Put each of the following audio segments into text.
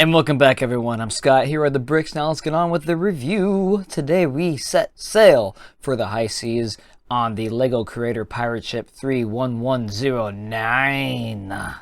And welcome back, everyone. I'm Scott. Here are the bricks. Now let's get on with the review. Today we set sail for the high seas on the LEGO Creator pirate ship 31109.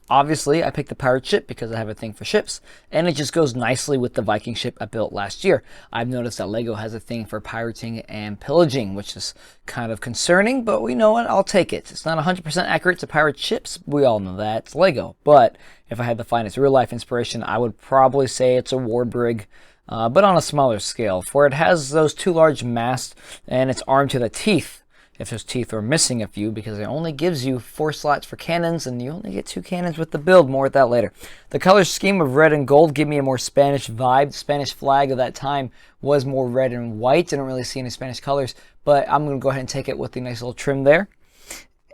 Obviously, I picked the pirate ship because I have a thing for ships, and it just goes nicely with the Viking ship I built last year. I've noticed that LEGO has a thing for pirating and pillaging, which is kind of concerning, but we know it. I'll take it. It's not 100% accurate to pirate ships. We all know that. It's LEGO. But if I had to find its real-life inspiration, I would probably say it's a war brig, but on a smaller scale, for it has those two large masts, and it's armed to the teeth. If those teeth are missing a few, because it only gives you 4 slots for cannons, and you only get 2 cannons with the build. More with that later. The color scheme of red and gold give me a more Spanish vibe. The Spanish flag of that time was more red and white. I don't really see any Spanish colors, but I'm going to go ahead and take it with the nice little trim there.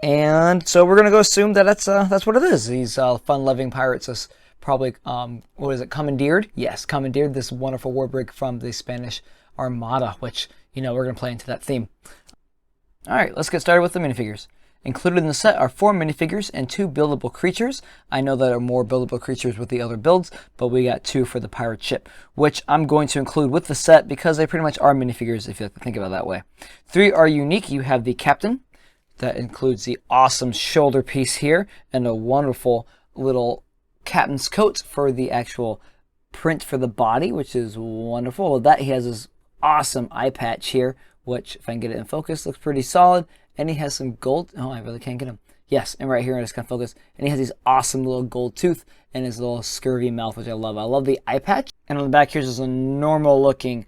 And so we're going to go assume that that's what it is. These fun-loving pirates is probably, what is it, commandeered? Yes, commandeered this wonderful war brig from the Spanish Armada, which, you know, we're going to play into that theme. Alright, let's get started with the minifigures. Included in the set are 4 minifigures and 2 buildable creatures. I know there are more buildable creatures with the other builds, but we got 2 for the pirate ship, which I'm going to include with the set because they pretty much are minifigures if you like to think about it that way. 3 are unique. You have the captain. That includes the awesome shoulder piece here and a wonderful little captain's coat for the actual print for the body, which is wonderful. With that, he has this awesome eye patch here, which, if I can get it in focus, looks pretty solid. And he has some gold. Oh, I really can't get him. Yes, and right here, I just can't focus. And he has these awesome little gold tooth and his little scurvy mouth, which I love. I love the eye patch. And on the back, here's just a normal looking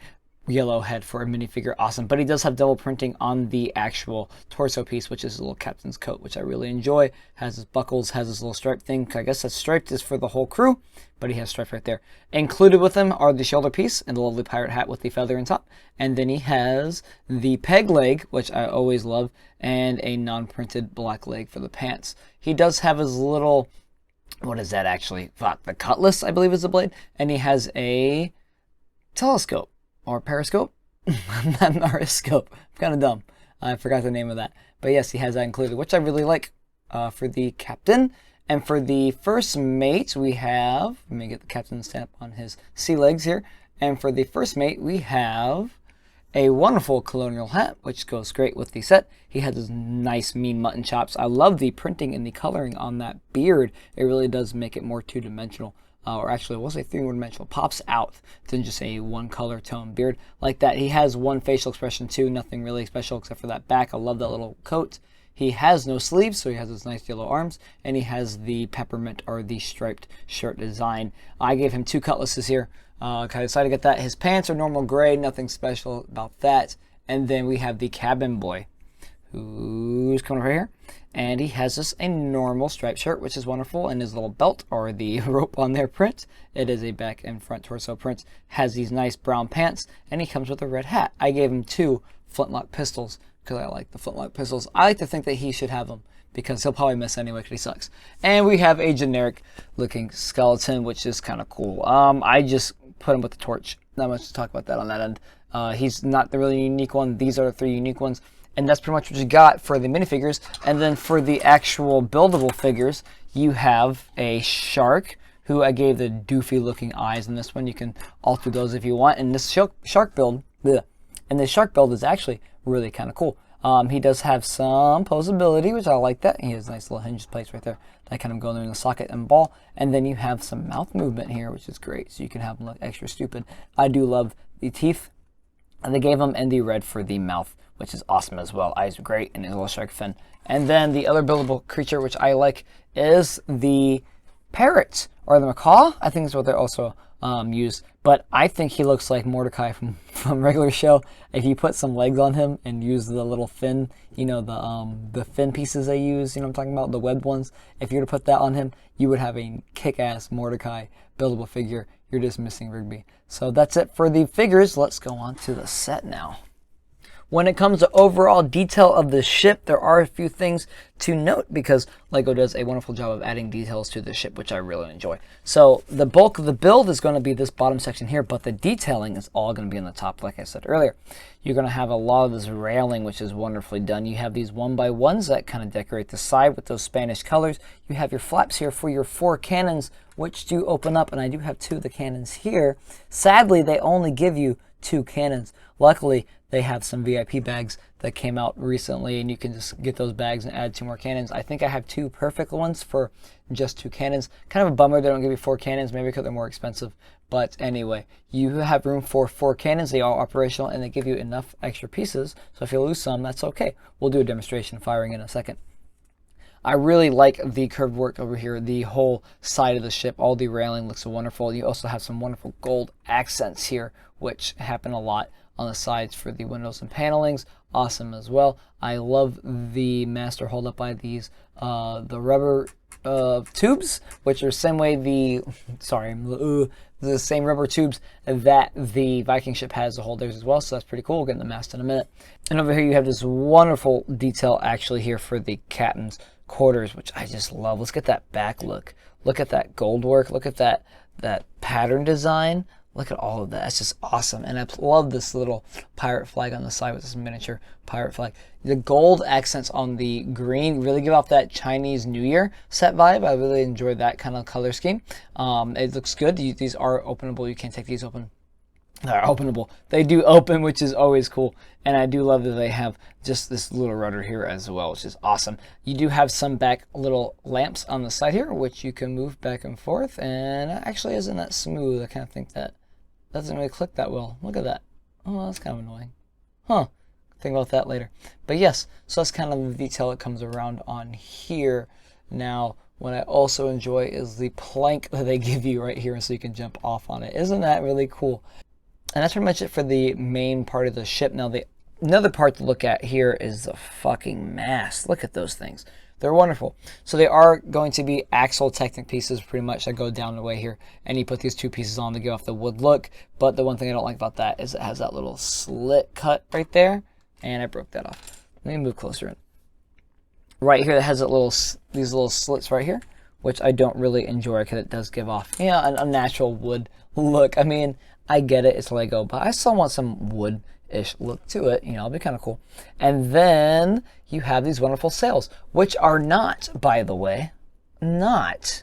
yellow head for a minifigure. Awesome. But he does have double printing on the actual torso piece, which is a little captain's coat, which I really enjoy. Has his buckles, has his little stripe thing. I guess that striped is for the whole crew, but he has stripe right there. Included with him are the shoulder piece and the lovely pirate hat with the feather on top. And then he has the peg leg, which I always love, and a non-printed black leg for the pants. He does have his little, what is that actually? Fuck, the cutlass, I believe is the blade. And he has a telescope. Or periscope? Not periscope. I'm kind of dumb. I forgot the name of that. But yes, he has that included, which I really like for the captain. And for the first mate, we have, let me get the captain's stamp on his sea legs here. And for the first mate, we have a wonderful colonial hat, which goes great with the set. He has his nice mean mutton chops. I love the printing and the coloring on that beard. It really does make it more two-dimensional. Or actually, we'll say 3-dimensional, pops out than just a one color tone beard like that. He has one facial expression too, nothing really special except for that back. I love that little coat. He has no sleeves, so he has his nice yellow arms, and he has the peppermint or the striped shirt design. I gave him 2 cutlasses here. I decided to get that. His pants are normal gray, nothing special about that. And then we have the cabin boy, who's coming over here. And he has this a normal striped shirt, which is wonderful, and his little belt or the rope on their print. It is a back and front torso print. Has these nice brown pants, and he comes with a red hat. I gave him 2 flintlock pistols because I like the flintlock pistols. I like to think that he should have them because he'll probably miss anyway because he sucks. And we have a generic looking skeleton, which is kind of cool. I just put him with the torch. Not much to talk about that on that end. He's not the really unique one. These are the 3 unique ones. And that's pretty much what you got for the minifigures. And then for the actual buildable figures, you have a shark, who I gave the doofy looking eyes in this one. You can alter those if you want. And this shark build, and this shark build is actually really kind of cool. He does have some posability, which I like that. He has a nice little hinge place right there that kind of go there in the socket and ball. And then you have some mouth movement here, which is great. So you can have him look extra stupid. I do love the teeth and they gave him, and the red for the mouth, which is awesome as well. Eyes are great, and a little shark fin. And then the other buildable creature, which I like, is the parrot, or the macaw. I think is what they're also used. But I think he looks like Mordecai from regular show. If you put some legs on him and use the little fin, you know, the fin pieces they use, you know what I'm talking about, the webbed ones. If you were to put that on him, you would have a kick-ass Mordecai buildable figure. You're just missing Rigby. So that's it for the figures. Let's go on to the set now. When it comes to overall detail of the ship, there are a few things to note because LEGO does a wonderful job of adding details to the ship, which I really enjoy. So the bulk of the build is going to be this bottom section here, but the detailing is all going to be on the top, like I said earlier. You're going to have a lot of this railing, which is wonderfully done. You have these 1x1s that kind of decorate the side with those Spanish colors. You have your flaps here for your 4 cannons, which do open up, and I do have 2 of the cannons here. Sadly, they only give you 2 cannons. Luckily, they have some VIP bags that came out recently, and you can just get those bags and add 2 more cannons. I think I have 2 perfect ones for just 2 cannons. Kind of a bummer they don't give you 4 cannons, maybe because they're more expensive. But anyway, you have room for 4 cannons. They are operational, and they give you enough extra pieces. So if you lose some, that's okay. We'll do a demonstration firing in a second. I really like the curved work over here, the whole side of the ship. All the railing looks wonderful. You also have some wonderful gold accents here, which happen a lot on the sides for the windows and panelings. Awesome as well. I love the master hold up by these the rubber tubes, which are the same way the same rubber tubes that the Viking ship has to hold theirs as well. So that's pretty cool. We'll get in the mast in a minute. And over here you have this wonderful detail actually here for the captain's quarters, which I just love. Let's get that back look. Look at that gold work. Look at that pattern design. Look at all of that. It's just awesome. And I love this little pirate flag on the side with this miniature pirate flag. The gold accents on the green really give off that Chinese New Year set vibe. I really enjoy that kind of color scheme. It looks good. These are openable. You can take these open. They're openable. They do open, which is always cool. And I do love that they have just this little rudder here as well, which is awesome. You do have some back little lamps on the side here, which you can move back and forth. And it actually isn't that smooth. I kind of think that doesn't really click that well. Look at that. Oh, that's kind of annoying. Huh. Think about that later. But yes, so that's kind of the detail that comes around on here. Now, what I also enjoy is the plank that they give you right here so you can jump off on it. Isn't that really cool? And that's pretty much it for the main part of the ship. Now, another part to look at here is the fucking mast. Look at those things. They're wonderful. So they are going to be axle Technic pieces pretty much that go down the way here. And you put these 2 pieces on to give off the wood look. But the one thing I don't like about that is it has that little slit cut right there. And I broke that off. Let me move closer in. Right here, it has these little slits right here, which I don't really enjoy because it does give off, a natural wood look. I mean, I get it, it's Lego, but I still want some wood-ish look to it. It'll be kind of cool. And then you have these wonderful sails, which are not, by the way, not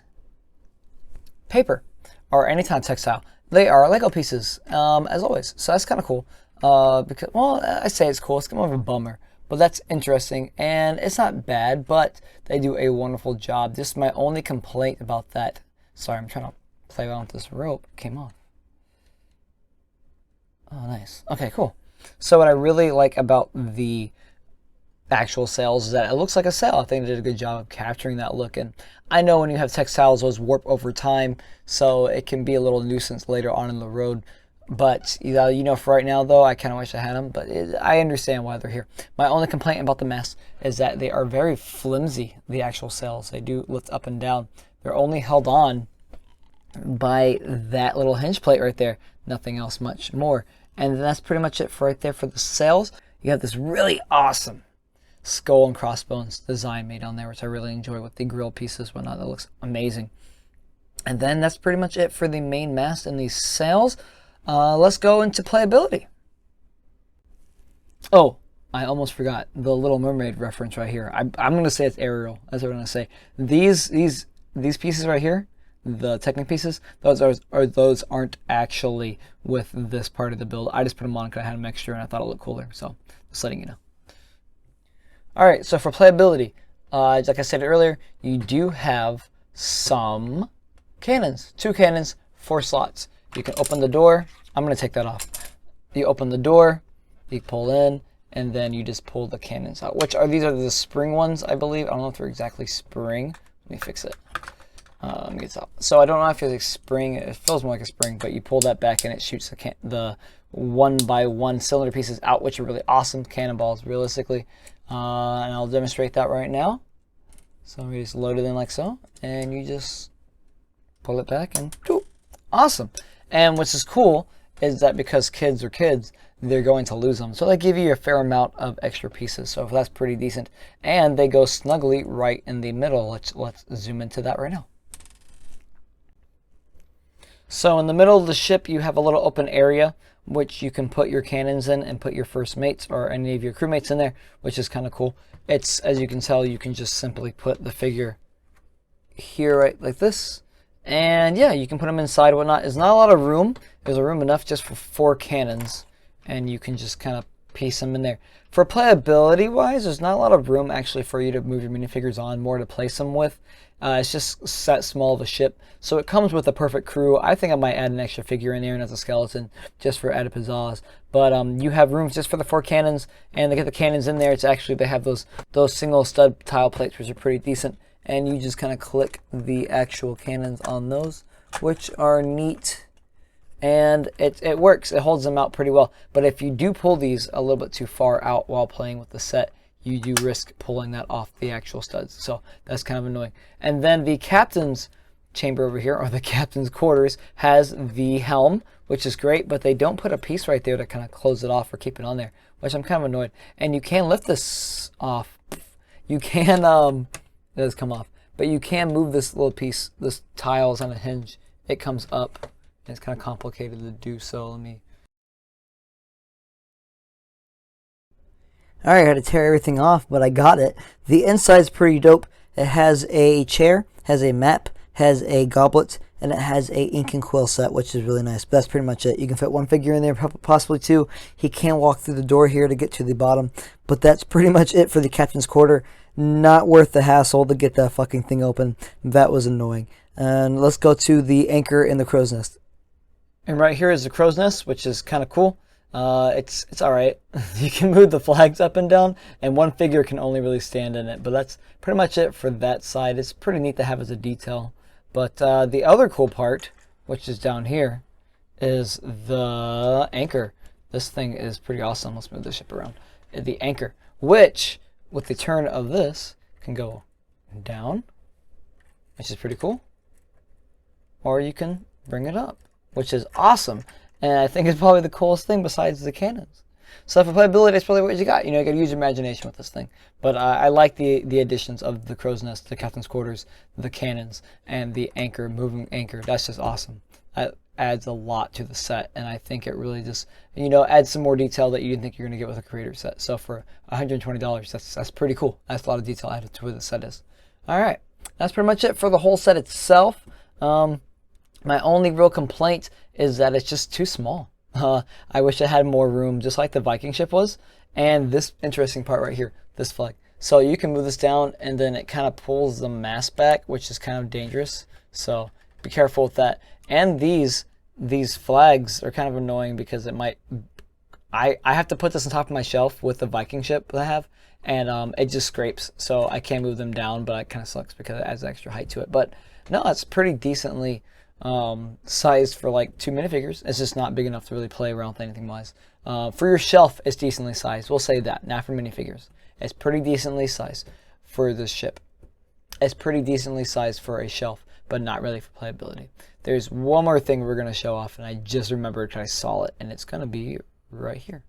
paper or any kind of textile. They are Lego pieces, as always. So that's kind of cool. Because, well, I say it's cool. It's kind of a bummer, but that's interesting, and it's not bad. But they do a wonderful job. Just my only complaint about that. Sorry, I'm trying to play around with this rope. It came off. Oh, nice. Okay, cool. So what I really like about the actual sails is that it looks like a sail. I think they did a good job of capturing that look. And I know when you have textiles, those warp over time, so it can be a little nuisance later on in the road. But for right now, though, I kind of wish I had them. But I understand why they're here. My only complaint about the mast is that they are very flimsy, the actual sails. They do lift up and down. They're only held on by that little hinge plate right there. Nothing else much more. And that's pretty much it for right there for the sails. You have this really awesome skull and crossbones design made on there, which I really enjoy with the grill pieces, whatnot. That looks amazing. And then that's pretty much it for the main mast and these sails. Let's go into playability. Oh, I almost forgot the Little Mermaid reference right here. I'm going to say it's Ariel. That's what I'm going to say. These pieces right here, the Technic pieces, those aren't actually with this part of the build. I just put them on because I had them extra and I thought it looked cooler. So just letting you know. All right, so for playability, like I said earlier, you do have some cannons, 2 cannons, 4 slots. You can open the door. I'm going to take that off. You open the door, you pull in, and then you just pull the cannons out. These are the spring ones, I believe. I don't know if they're exactly spring. Let me fix it. Let me get this out. So I don't know if it's like spring. It feels more like a spring, but you pull that back and it shoots the 1x1 cylinder pieces out, which are really awesome cannonballs, realistically. And I'll demonstrate that right now. So we just load it in like so, and you just pull it back and awesome. And what's is cool is that because kids are kids, they're going to lose them. So they give you a fair amount of extra pieces. So that's pretty decent. And they go snugly right in the middle. Let's zoom into that right now. So in the middle of the ship, you have a little open area which you can put your cannons in and put your first mates or any of your crewmates in there, which is kind of cool. It's, as you can tell, you can just simply put the figure here, right, like this. And yeah, you can put them inside and whatnot. There's not a lot of room. There's a room enough just for 4 cannons, and you can just kind of piece them in there. For playability wise, there's not a lot of room actually for you to move your minifigures on, more to place them with. It's just that small of a ship. So it comes with a perfect crew. I think I might add an extra figure in there and as a skeleton just for added pizzazz. But you have rooms just for the 4 cannons, and they get the cannons in there. It's actually, they have those single stud tile plates, which are pretty decent. And you just kind of click the actual cannons on those, which are neat. And it works. It holds them out pretty well. But if you do pull these a little bit too far out while playing with the set, you do risk pulling that off the actual studs. So that's kind of annoying. And then the captain's chamber over here, or the captain's quarters, has the helm, which is great, but they don't put a piece right there to kind of close it off or keep it on there, which I'm kind of annoyed. And you can lift this off. You can, it does come off, but you can move this little piece. This tile is on a hinge. It comes up, and it's kind of complicated to do so. Let me... Alright, I had to tear everything off, but I got it. The inside's pretty dope. It has a chair, has a map, has a goblet, and it has a ink and quill set, which is really nice. But that's pretty much it. You can fit 1 figure in there, possibly 2. He can walk through the door here to get to the bottom. But that's pretty much it for the captain's quarter. Not worth the hassle to get that fucking thing open. That was annoying. And let's go to the anchor in the crow's nest. And right here is the crow's nest, which is kind of cool. It's alright. You can move the flags up and down, and 1 figure can only really stand in it. But that's pretty much it for that side. It's pretty neat to have as a detail. But the other cool part, which is down here, is the anchor. This thing is pretty awesome. Let's move the ship around. The anchor, which, with the turn of this, can go down, which is pretty cool. Or you can bring it up, which is awesome. And I think it's probably the coolest thing besides the cannons. So for playability, that's probably what you got. You know, you got to use your imagination with this thing. But I like the additions of the crow's nest, the captain's quarters, the cannons, and the anchor, moving anchor. That's just awesome. That adds a lot to the set, and I think it really just, you know, adds some more detail that you didn't think you're going to get with a creator set. So for $120, that's pretty cool. That's a lot of detail added to what the set is. All right, that's pretty much it for the whole set itself. My only real complaint is that it's just too small. I wish it had more room, just like the Viking ship was. And this interesting part right here, this flag. So you can move this down, and then it kind of pulls the mast back, which is kind of dangerous. So be careful with that. And these flags are kind of annoying because it might... I have to put this on top of my shelf with the Viking ship that I have, and it just scrapes. So I can't move them down, but it kind of sucks because it adds extra height to it. But no, it's pretty decently sized for like 2 minifigures. It's just not big enough to really play around with anything wise. For your shelf, it's decently sized. We'll say that. Not for minifigures. It's pretty decently sized for this ship. It's pretty decently sized for a shelf, but not really for playability. There's one more thing we're going to show off, and I just remembered because I saw it, and it's going to be right here.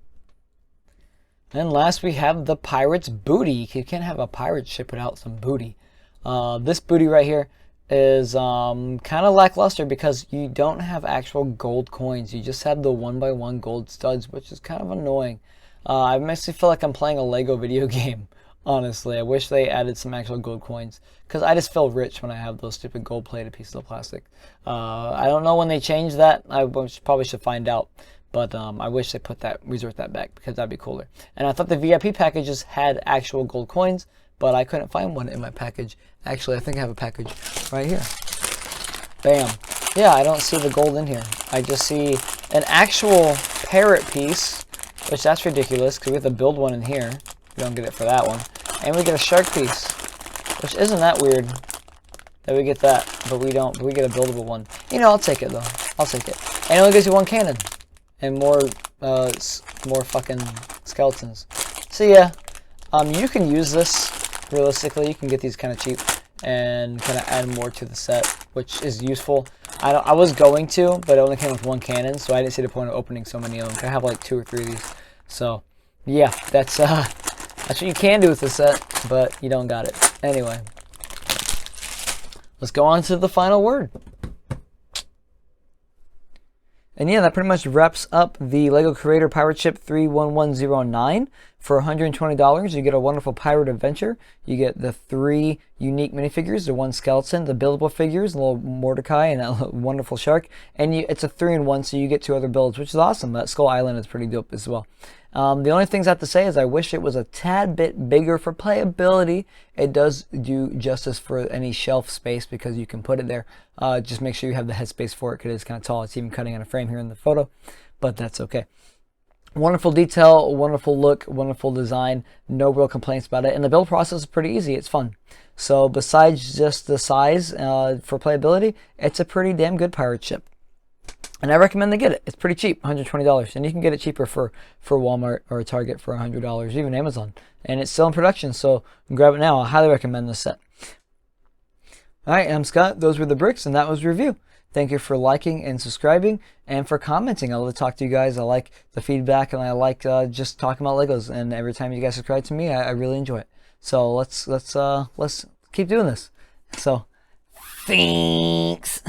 And last we have the pirate's booty. You can't have a pirate ship without some booty. This booty right here is kind of lackluster because you don't have actual gold coins. You just have the 1x1 gold studs, which is kind of annoying. I mostly feel like I'm playing a Lego video game, honestly. I wish they added some actual gold coins because I just feel rich when I have those stupid gold plated pieces of plastic. I don't know when they change that. I probably should find out. But I wish they resort that back because that'd be cooler. And I thought the VIP packages had actual gold coins, but I couldn't find one in my package. Actually, I think I have a package right here. Bam. Yeah, I don't see the gold in here. I just see an actual parrot piece, which that's ridiculous because we have to build one in here. We don't get it for that one. And we get a shark piece, which isn't that weird that we get that, but we don't. But we get a buildable one. You know, I'll take it though. I'll take it. And it only gives you 1 cannon and more fucking skeletons. So yeah, you can use this. Realistically, you can get these kind of cheap and kind of add more to the set, which is useful. I was going to, but it only came with one cannon, so I didn't see the point of opening so many of them. I have like 2 or 3 of these. So, yeah, that's what you can do with the set, but you don't got it. Anyway, let's go on to the final word. And yeah, that pretty much wraps up the LEGO Creator Pirate Ship 31109. For $120, you get a wonderful pirate adventure. You get the 3 unique minifigures, the 1 skeleton, the buildable figures, a little Mordecai and a wonderful shark. And it's a 3-in-1, so you get 2 other builds, which is awesome. That Skull Island is pretty dope as well. The only things I have to say is I wish it was a tad bit bigger for playability. It does do justice for any shelf space because you can put it there. Just make sure you have the headspace for it because it's kind of tall. It's even cutting on a frame here in the photo, but that's okay. Wonderful detail, wonderful look, wonderful design. No real complaints about it. And the build process is pretty easy. It's fun. So besides just the size for playability, it's a pretty damn good pirate ship. And I recommend they get it. It's pretty cheap, $120. And you can get it cheaper for Walmart or Target for $100, even Amazon. And it's still in production, so grab it now. I highly recommend this set. Alright, I'm Scott. Those were the bricks, and that was review. Thank you for liking and subscribing and for commenting. I love to talk to you guys. I like the feedback, and I like just talking about Legos. And every time you guys subscribe to me, I really enjoy it. So let's keep doing this. So thanks.